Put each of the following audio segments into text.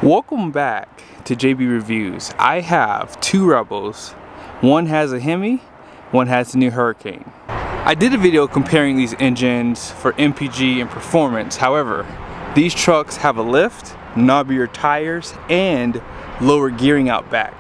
Welcome back to JB Reviews. I have two Rebels. One has a Hemi, one has the new Hurricane. I did a video comparing these engines for MPG and performance. However, these trucks have a lift, knobbier tires, and lower gearing out back.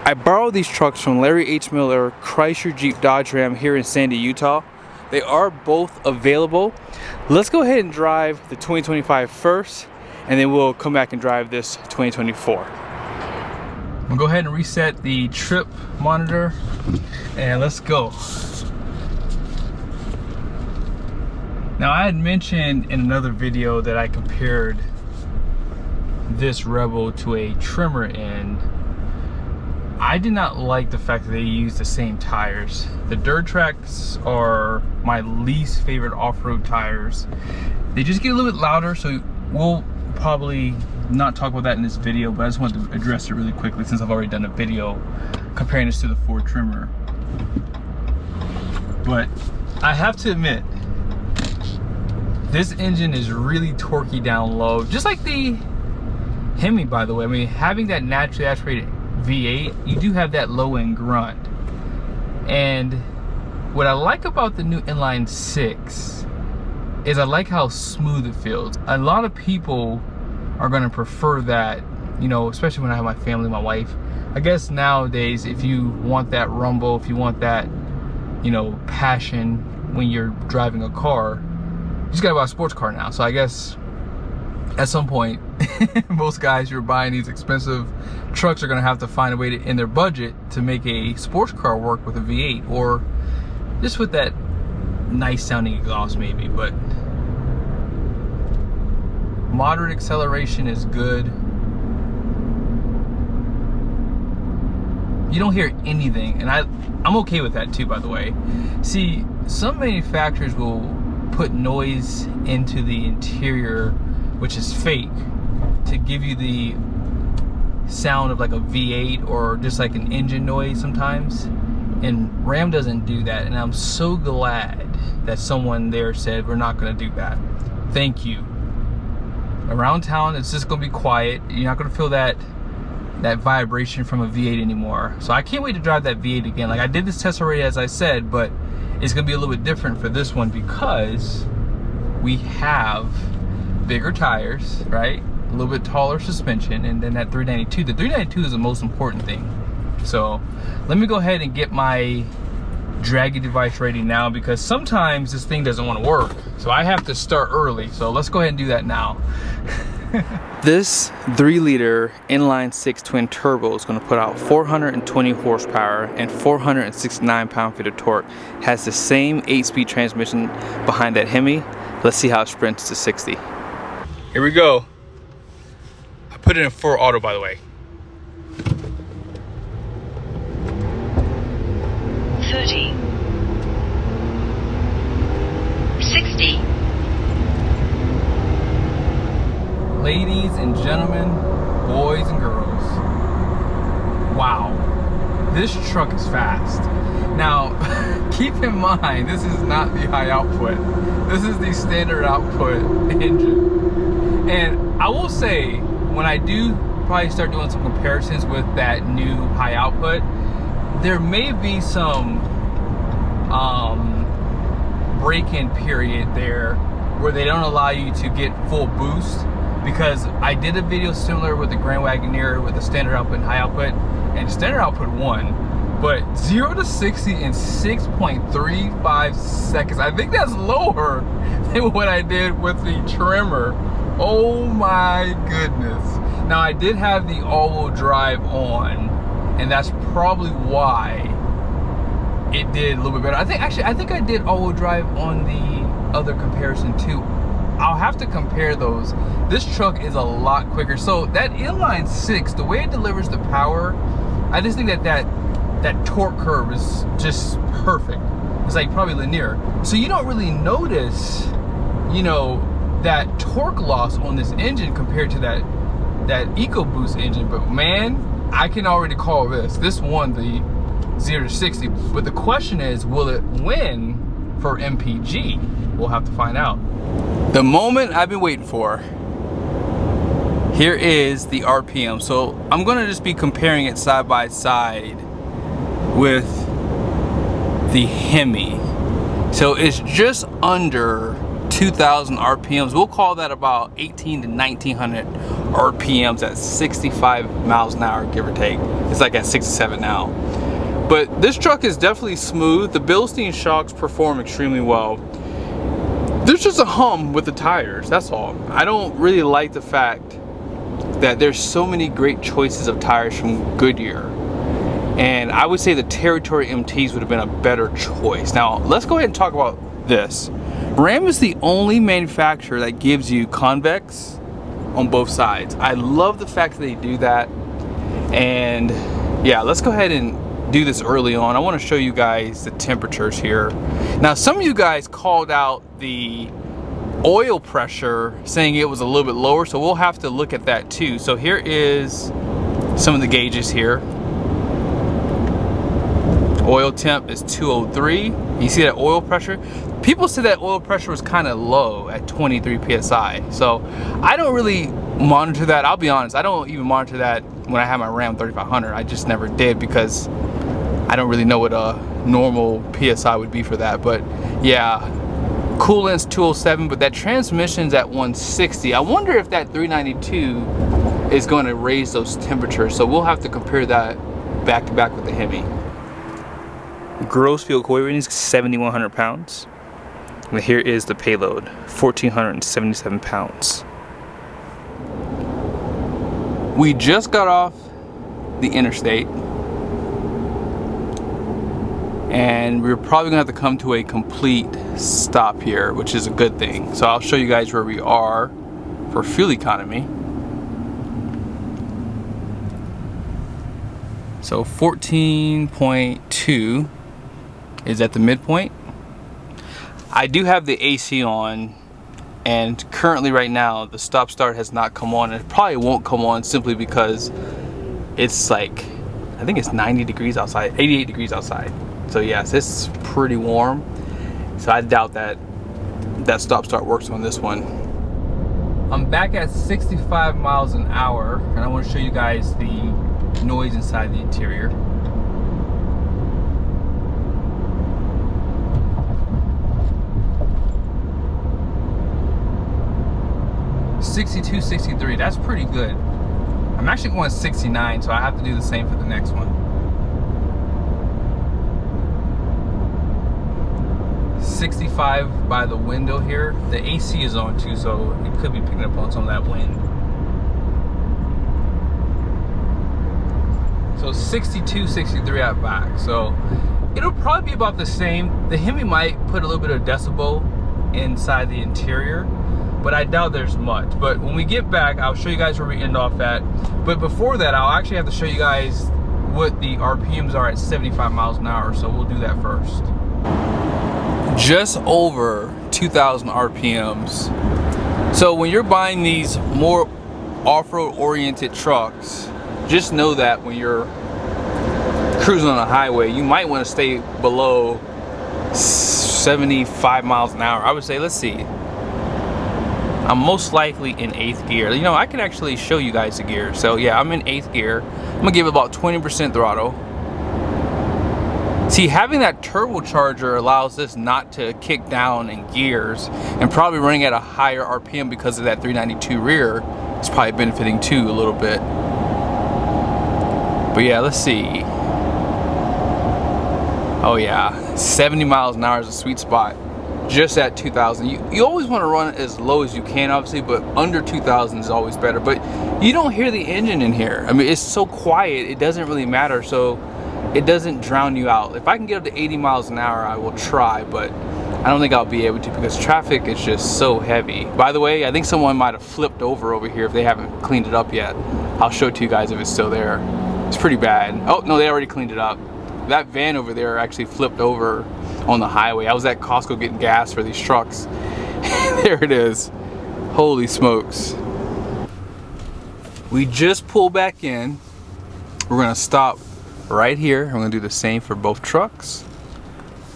I borrowed these trucks from Larry H. Miller, Chrysler Jeep Dodge Ram here in Sandy, Utah. They are both available. Let's go ahead and drive the 2025 first, and then we'll come back and drive this 2024. We'll go ahead and reset the trip monitor, and let's go. Now, I had mentioned in another video that I compared this Rebel to a trimmer end. I did not like the fact that they use the same tires. The dirt tracks are my least favorite off-road tires. They just get a little bit louder, so we'll probably not talk about that in this video, but I just wanted to address it really quickly since I've already done a video comparing this to the Ford trimmer. But I have to admit, this engine is really torquey down low, just like the Hemi, by the way. I mean, having that naturally aspirated V8, you do have that low end grunt. And what I like about the new inline 6 is I like how smooth it feels. A lot of people are going to prefer that, you know, especially when I have my family, my wife. I guess nowadays, if you want that rumble, if you want that, you know, passion when you're driving a car, you just gotta buy a sports car now. So I guess at some point, most guys who are buying these expensive trucks are gonna have to find a way to, in their budget, to make a sports car work with a V8, or just with that nice sounding exhaust maybe. But moderate acceleration is good. You don't hear anything, and I'm okay with that too, by the way. See, some manufacturers will put noise into the interior, which is fake, to give you the sound of like a V8 or just like an engine noise sometimes. And Ram doesn't do that, and I'm so glad that someone there said we're not going to do that. Thank you. Around town, it's just going to be quiet. You're not going to feel that vibration from a V8 anymore. So I can't wait to drive that V8 again. Like, I did this test already, as I said, but it's going to be a little bit different for this one because we have bigger tires, right? A little bit taller suspension, and then that 392. The 392 is the most important thing. So let me go ahead and get my draggy device ready now, because sometimes this thing doesn't want to work. So I have to start early. So let's go ahead and do that now. This 3-liter inline 6 twin turbo is going to put out 420 horsepower and 469 pound-feet of torque. Has the same 8-speed transmission behind that Hemi. Let's see how it sprints to 60. Here we go. I put it in 4 auto, by the way. 30, 60. Ladies and gentlemen, boys and girls, wow, this truck is fast. Now, keep in mind, this is not the high output. This is the standard output engine. And I will say, when I do probably start doing some comparisons with that new high output, there may be some break-in period there where they don't allow you to get full boost. Because I did a video similar with the Grand Wagoneer with the standard output and high output, and standard output won, but 0 to 60 in 6.35 seconds. I think that's lower than what I did with the trimmer. Oh my goodness. Now, I did have the all-wheel drive on, and that's probably why it did a little bit better. I think I did all-wheel drive on the other comparison too. I'll have to compare those. This truck is a lot quicker. So that inline 6, the way it delivers the power, I just think that torque curve is just perfect. It's like probably linear. So you don't really notice, you know, that torque loss on this engine compared to that EcoBoost engine. But man, I can already call this. This won the 0 to 60. But the question is, will it win for MPG? We'll have to find out. The moment I've been waiting for. Here is the RPM. So I'm gonna just be comparing it side by side with the Hemi. So it's just under 2,000 RPMs. We'll call that about 18 to 1900 RPMs at 65 miles an hour, give or take. It's like at 67 now. But this truck is definitely smooth. The Bilstein shocks perform extremely well. There's just a hum with the tires, that's all. I don't really like the fact that there's so many great choices of tires from Goodyear. And I would say the Territory MTs would have been a better choice. Now, let's go ahead and talk about this. Ram is the only manufacturer that gives you convex on both sides. I love the fact that they do that. And yeah, let's go ahead and do this early on. I want to show you guys the temperatures here. Now, some of you guys called out the oil pressure saying it was a little bit lower, so we'll have to look at that too. So here is some of the gauges here. Oil temp is 203. You see that oil pressure? People said that oil pressure was kind of low at 23 psi. So I don't really monitor that. I'll be honest, I don't even monitor that when I have my Ram 3500. I just never did because I don't really know what a normal PSI would be for that. But yeah, coolant's 207, but that transmission's at 160. I wonder if that 392 is going to raise those temperatures. So we'll have to compare that back to back with the Hemi. Gross fuel economy rating is 7,100 pounds. And here is the payload, 1,477 pounds. We just got off the interstate, and we're probably gonna have to come to a complete stop here, which is a good thing. So I'll show you guys where we are for fuel economy. So 14.2 is at the midpoint. I do have the AC on, and currently right now the stop start has not come on. It probably won't come on simply because it's like, I think it's 90 degrees outside, 88 degrees outside. So yes, it's pretty warm. So I doubt that that stop start works on this one. I'm back at 65 miles an hour, and I want to show you guys the noise inside the interior. .62, 63, that's pretty good. I'm actually going 69, so I have to do the same for the next one. 65 by the window here. The AC is on too, so it could be picking up on some of that wind. So 62, 63 out back. So it'll probably be about the same. The Hemi might put a little bit of decibel inside the interior, but I doubt there's much. But when we get back, I'll show you guys where we end off at. But before that, I'll actually have to show you guys what the RPMs are at 75 miles an hour. So we'll do that first. Just over 2,000 RPMs. So when you're buying these more off-road oriented trucks, just know that when you're cruising on a highway, you might want to stay below 75 miles an hour. I would say, let's see, I'm most likely in 8th gear. You know, I can actually show you guys the gear. So yeah, I'm in 8th gear. I'm gonna give it about 20% throttle. See, having that turbocharger allows this not to kick down in gears, and probably running at a higher RPM because of that 392 rear is probably benefiting too a little bit. But yeah, let's see. Oh yeah, 70 miles an hour is a sweet spot. Just at 2,000. You always want to run it as low as you can, obviously, but under 2,000 is always better. But you don't hear the engine in here. I mean, it's so quiet, it doesn't really matter, so it doesn't drown you out. If I can get up to 80 miles an hour, I will try, but I don't think I'll be able to because traffic is just so heavy. By the way, I think someone might have flipped over here if they haven't cleaned it up yet. I'll show it to you guys if it's still there. It's pretty bad. Oh, no, they already cleaned it up. That van over there actually flipped over on the highway. I was at Costco getting gas for these trucks. There it is. Holy smokes. We just pulled back in. We're gonna stop right here. We're gonna do the same for both trucks.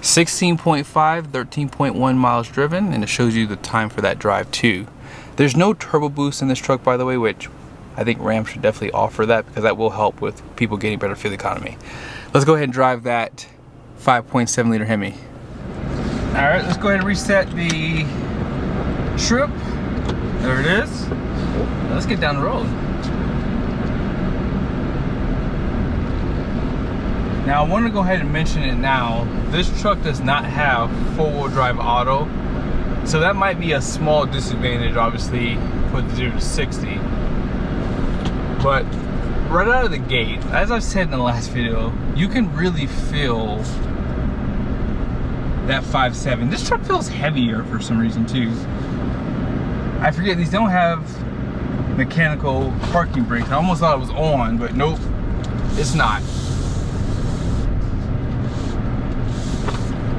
16.5, 13.1 miles driven, and it shows you the time for that drive too. There's no turbo boost in this truck, by the way, which I think Ram should definitely offer that because that will help with people getting better fuel economy. Let's go ahead and drive that 5.7 liter Hemi. All right, let's go ahead and reset the trip. There it is. Let's get down the road. Now I want to go ahead and mention it now. This truck does not have 4-wheel drive auto. So that might be a small disadvantage, obviously, for the 0 to 60. But right out of the gate, as I've said in the last video, you can really feel that 5.7. This truck feels heavier for some reason too. I forget, these don't have mechanical parking brakes. I almost thought it was on, but nope, it's not.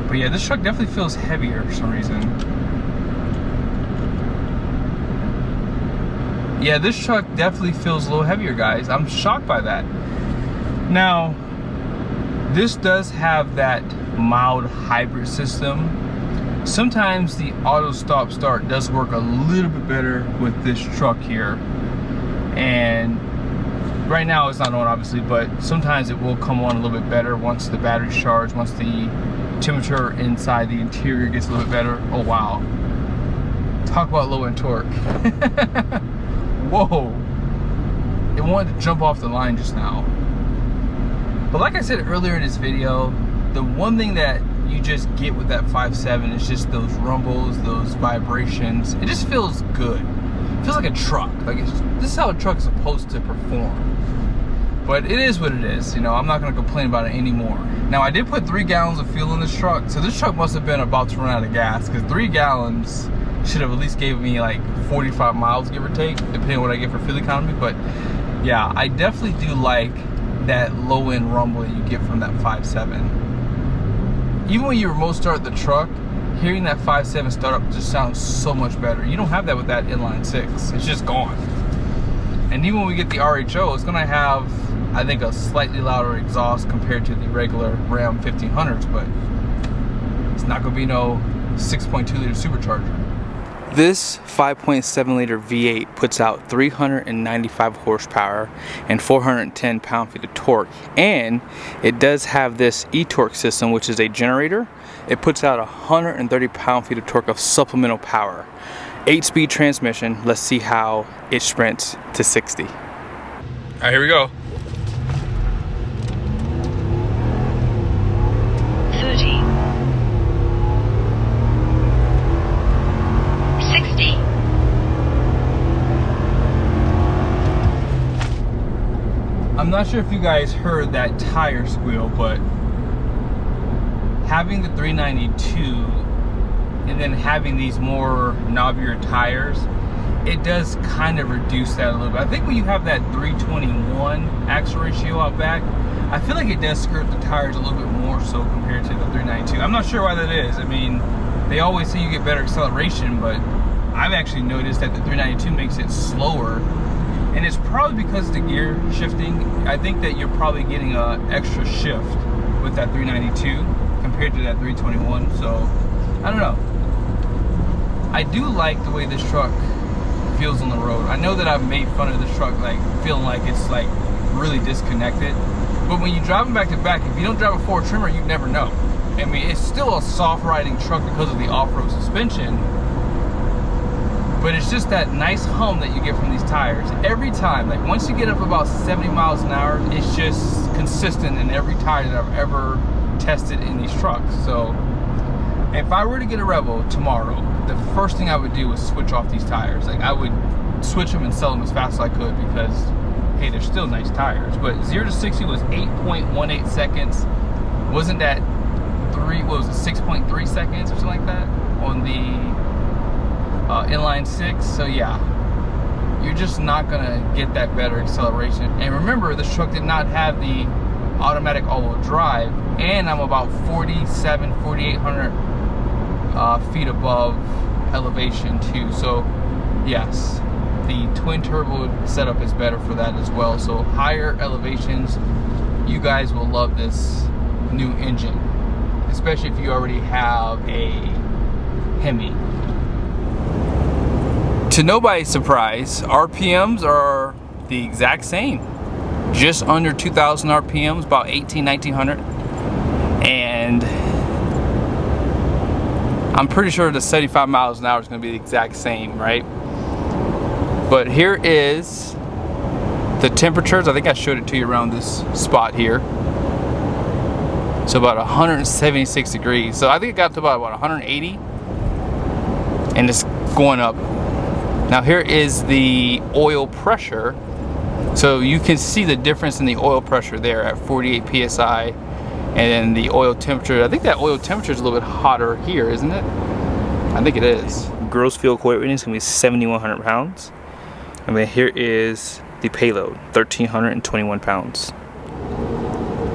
But yeah, this truck definitely feels heavier for some reason. Yeah, this truck definitely feels a little heavier, guys. I'm shocked by that. Now, this does have that mild hybrid system. Sometimes the auto stop start does work a little bit better with this truck here. And right now it's not on, obviously, but sometimes it will come on a little bit better once the battery's charged, once the temperature inside the interior gets a little bit better. Oh wow. Talk about low end torque. Whoa, it wanted to jump off the line just now. But like I said earlier in this video, the one thing that you just get with that 5.7 is just those rumbles, those vibrations. It just feels good. It feels like a truck. Like this is how a truck is supposed to perform. But it is what it is. You know, I'm not going to complain about it anymore. Now I did put 3 gallons of fuel in this truck, so this truck must have been about to run out of gas, because 3 gallons should have at least gave me like 45 miles, give or take, depending on what I get for fuel economy. But yeah, I definitely do like that low end rumble that you get from that 5.7. Even when you remote start the truck, hearing that 5.7 start up just sounds so much better. You don't have that with that inline 6. It's just gone. And even when we get the RHO, it's gonna have, I think, a slightly louder exhaust compared to the regular Ram 1500s, but it's not gonna be no 6.2 liter supercharger. This 5.7 liter V8 puts out 395 horsepower and 410 pound-feet of torque, and it does have this e-torque system, which is a generator. It puts out 130 pound-feet of torque of supplemental power. 8-speed transmission. Let's see how it sprints to 60. All right, here we go. 30. 60. I'm not sure if you guys heard that tire squeal, but having the 392 and then having these more knobbier tires, it does kind of reduce that a little bit. I think when you have that 321 axle ratio out back, I feel like it does skirt the tires a little bit more so compared to the 392. I'm not sure why that is. I mean, they always say you get better acceleration, but I've actually noticed that the 392 makes it slower, and it's probably because of the gear shifting. I think that you're probably getting an extra shift with that 392 compared to that 321, so I don't know. I do like the way this truck feels on the road. I know that I've made fun of this truck, like feeling like it's like really disconnected, but when you drive them back to back, if you don't drive a Ford trimmer, you'd never know. I mean, it's still a soft riding truck because of the off-road suspension, but it's just that nice hum that you get from these tires every time. Like once you get up about 70 miles an hour, it's just consistent in every tire that I've ever tested in these trucks. So if I were to get a Rebel tomorrow, the first thing I would do is switch off these tires. Like I would switch them and sell them as fast as I could, because hey, they're still nice tires. But 0 to 60 was 8.18 seconds. Wasn't that 6.3 seconds or something like that on the inline 6? So yeah, you're just not gonna get that better acceleration. And remember, this truck did not have the automatic all-wheel drive, and I'm about 4,800 feet above elevation too. So yes, the twin turbo setup is better for that as well. So higher elevations, you guys will love this new engine, especially if you already have a Hemi. To nobody's surprise, RPMs are the exact same. Just under 2,000 RPMs, about 1900. And I'm pretty sure the 75 miles an hour is going to be the exact same, right? But here is the temperatures. I think I showed it to you around this spot here. So about 176 degrees. So I think it got to about 180. And it's going up. Now here is the oil pressure. So you can see the difference in the oil pressure there at 48 psi, and then the oil temperature. I think that oil temperature is a little bit hotter here, isn't it? I think it is. Gross fuel weight rating is going to be 7,100 pounds. And then here is the payload, 1,321 pounds.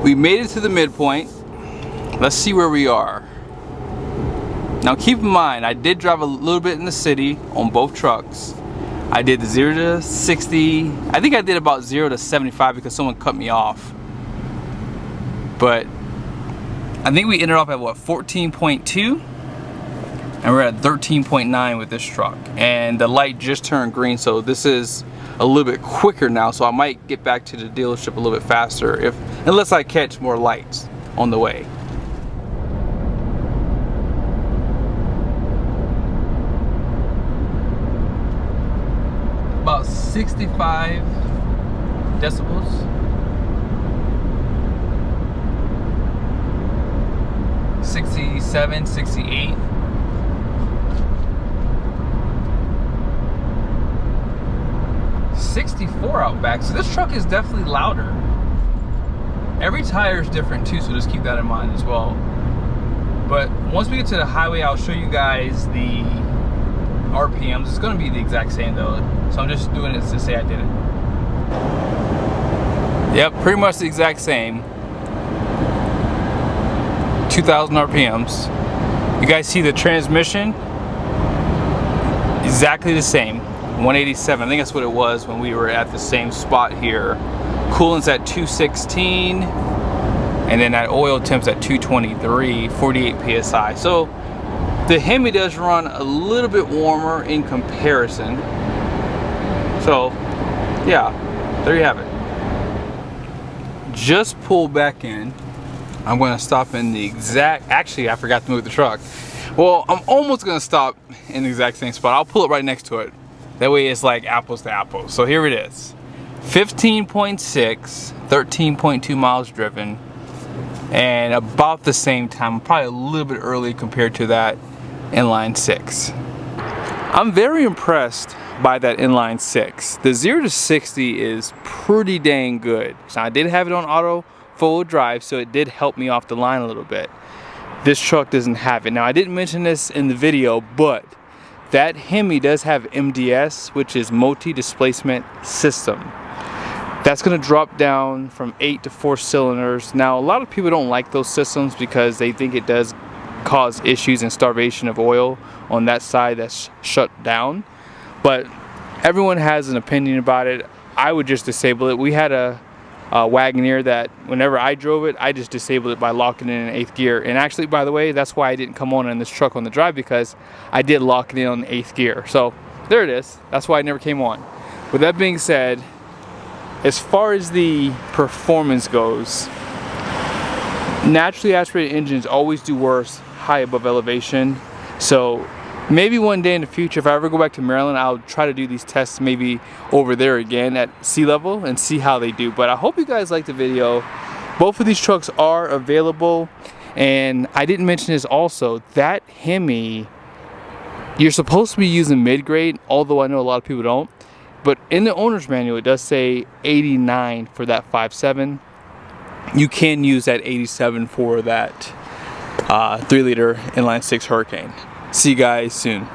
We made it to the midpoint. Let's see where we are. Now keep in mind, I did drive a little bit in the city on both trucks. I did the 0 to 60. I think I did about 0 to 75 because someone cut me off. But I think we ended off at what, 14.2? And we're at 13.9 with this truck. And the light just turned green, so this is a little bit quicker now. So I might get back to the dealership a little bit faster unless I catch more lights on the way. About 65 decibels. $67, $68. $64 out back. So this truck is definitely louder. Every tire is different too, so just keep that in mind as well. But once we get to the highway, I'll show you guys the RPMs. It's going to be the exact same though, so I'm just doing it to say I did it. Yep, pretty much the exact same. 2,000 RPMs. You guys see the transmission? Exactly the same. 187. I think that's what it was when we were at the same spot here. Coolant's at 216, and then that oil temp's at 223, 48 psi. So the Hemi does run a little bit warmer in comparison. So yeah, there you have it. Just pull back in. I'm going to stop in the exact, actually I forgot to move the truck. Well, I'm almost going to stop in the exact same spot. I'll pull it right next to it. That way it's like apples to apples. So here it is. 15.6, 13.2 miles driven, and about the same time, probably a little bit early compared to that inline 6. I'm very impressed by that inline 6. The 0 to 60 is pretty dang good. So I did have it on auto full drive, so it did help me off the line a little bit. This truck doesn't have it. Now I didn't mention this in the video, but that Hemi does have MDS, which is multi-displacement system. That's going to drop down from 8 to 4 cylinders. Now a lot of people don't like those systems because they think it does cause issues and starvation of oil on that side that's shut down. But everyone has an opinion about it. I would just disable it. We had a Wagoneer that whenever I drove it, I just disabled it by locking it in 8th gear. And actually, by the way, that's why I didn't come on in this truck on the drive, because I did lock it in on 8th gear. So there it is. That's why I never came on. With that being said, as far as the performance goes, naturally aspirated engines always do worse high above elevation. So maybe one day in the future, if I ever go back to Maryland, I'll try to do these tests maybe over there again at sea level and see how they do. But I hope you guys liked the video. Both of these trucks are available. And I didn't mention this also, that Hemi, you're supposed to be using mid-grade, although I know a lot of people don't. But in the owner's manual, it does say 89 for that 5.7. You can use that 87 for that 3-liter inline 6 Hurricane. See you guys soon.